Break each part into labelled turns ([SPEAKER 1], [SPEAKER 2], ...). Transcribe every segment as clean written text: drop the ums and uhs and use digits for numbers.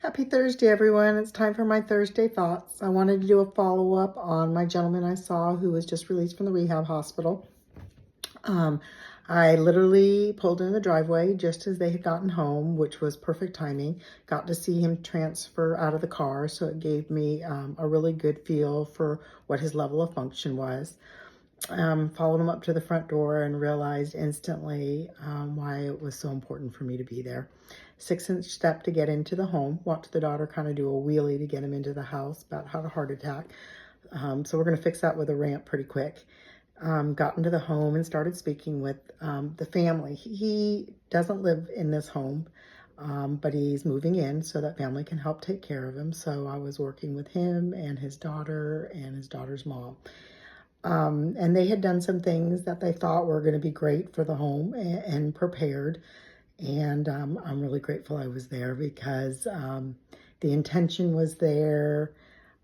[SPEAKER 1] Happy Thursday, everyone. It's time for my Thursday thoughts. I wanted to do a follow-up on my gentleman I saw who was just released from the rehab hospital. Um, I literally pulled in the driveway just as they had gotten home, which was perfect timing. Got to see him transfer out of the car, so it gave me a really good feel for what his level of function was. Followed him up to the front door and realized instantly why it was so important for me to be there. 6-inch step to get into the home. Watched the daughter kind of do a wheelie to get him into the house. About had a heart attack. So we're going to fix that with a ramp pretty quick. Got into the home and started speaking with the family. He doesn't live in this home, but he's moving in so that family can help take care of him. So I was working with him and his daughter and his daughter's mom. And they had done some things that they thought were going to be great for the home and prepared. And I'm really grateful I was there because the intention was there,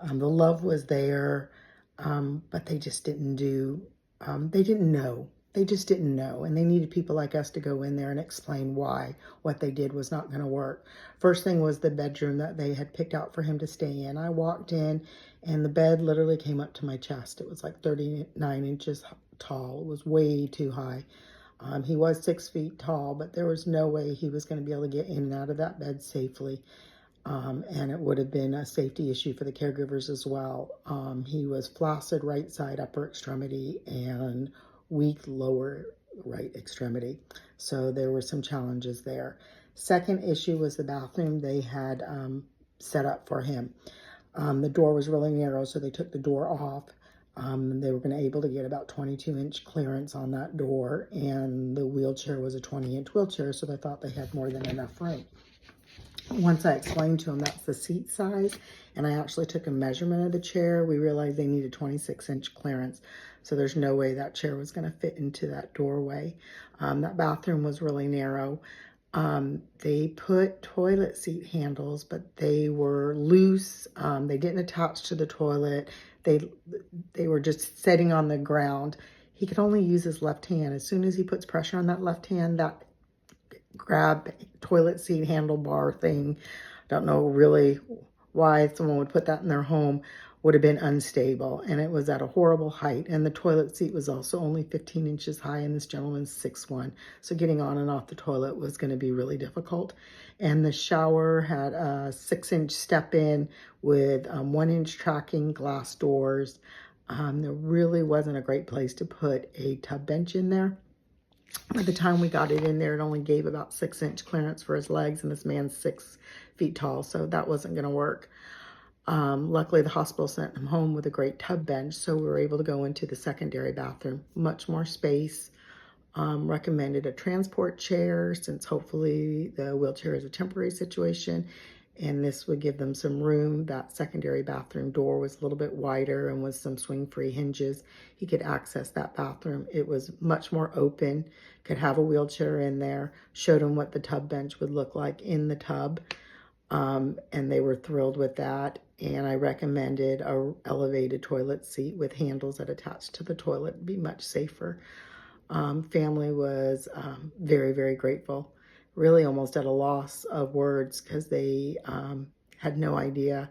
[SPEAKER 1] the love was there, but they just didn't do, they didn't know. They just didn't know. And they needed people like us to go in there and explain why what they did was not going to work. First thing was the bedroom that they had picked out for him to stay in. I walked in and the bed literally came up to my chest. It was like 39 inches tall. It was way too high. He was 6 feet tall, but there was no way he was going to be able to get in and out of that bed safely. And it would have been a safety issue for the caregivers as well. He was flaccid right side upper extremity and weak lower right extremity. So there were some challenges there. Second issue was the bathroom they had set up for him. The door was really narrow, so they took the door off. They were going to able to get about 22-inch clearance on that door, and the wheelchair was a 20-inch wheelchair, so they thought they had more than enough room. Once I explained to them that's the seat size, and I actually took a measurement of the chair, we realized they needed 26-inch clearance. So there's no way that chair was going to fit into that doorway. That bathroom was really narrow. They put toilet seat handles, but they were loose. They didn't attach to the toilet. They were just sitting on the ground. He could only use his left hand. As soon as he puts pressure on that left hand, that grab toilet seat handlebar thing, don't know really why someone would put that in their home, would have been unstable, and it was at a horrible height, and the toilet seat was also only 15 inches high, and this gentleman's 6'1", so getting on and off the toilet was going to be really difficult. And the shower had a 6-inch step in with 1-inch tracking glass doors. There really wasn't a great place to put a tub bench in there. By the time we got it in there, it only gave about 6-inch clearance for his legs, and this man's 6 feet tall, so that wasn't going to work. Luckily, the hospital sent him home with a great tub bench, so we were able to go into the secondary bathroom. Much more space. Recommended a transport chair, since hopefully the wheelchair is a temporary situation, and this would give them some room. That secondary bathroom door was a little bit wider and with some swing-free hinges. He could access that bathroom. It was much more open, could have a wheelchair in there. Showed him what the tub bench would look like in the tub, and they were thrilled with that. And I recommended a elevated toilet seat with handles that attached to the toilet. It'd be much safer. Family was very, very grateful. Really almost at a loss of words because they had no idea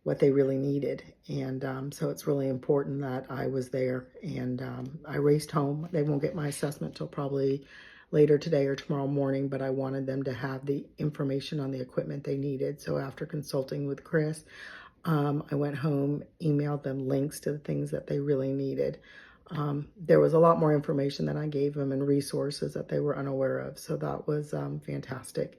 [SPEAKER 1] what they really needed. And so it's really important that I was there. And I raced home. They won't get my assessment till probably later today or tomorrow morning, but I wanted them to have the information on the equipment they needed. So after consulting with Chris, I went home, emailed them links to the things that they really needed. There was a lot more information than I gave them and resources that they were unaware of. So that was fantastic.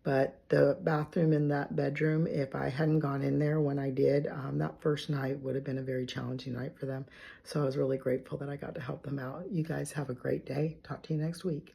[SPEAKER 1] But the bathroom in that bedroom, if I hadn't gone in there when I did, that first night would have been a very challenging night for them. So I was really grateful that I got to help them out. You guys have a great day. Talk to you next week.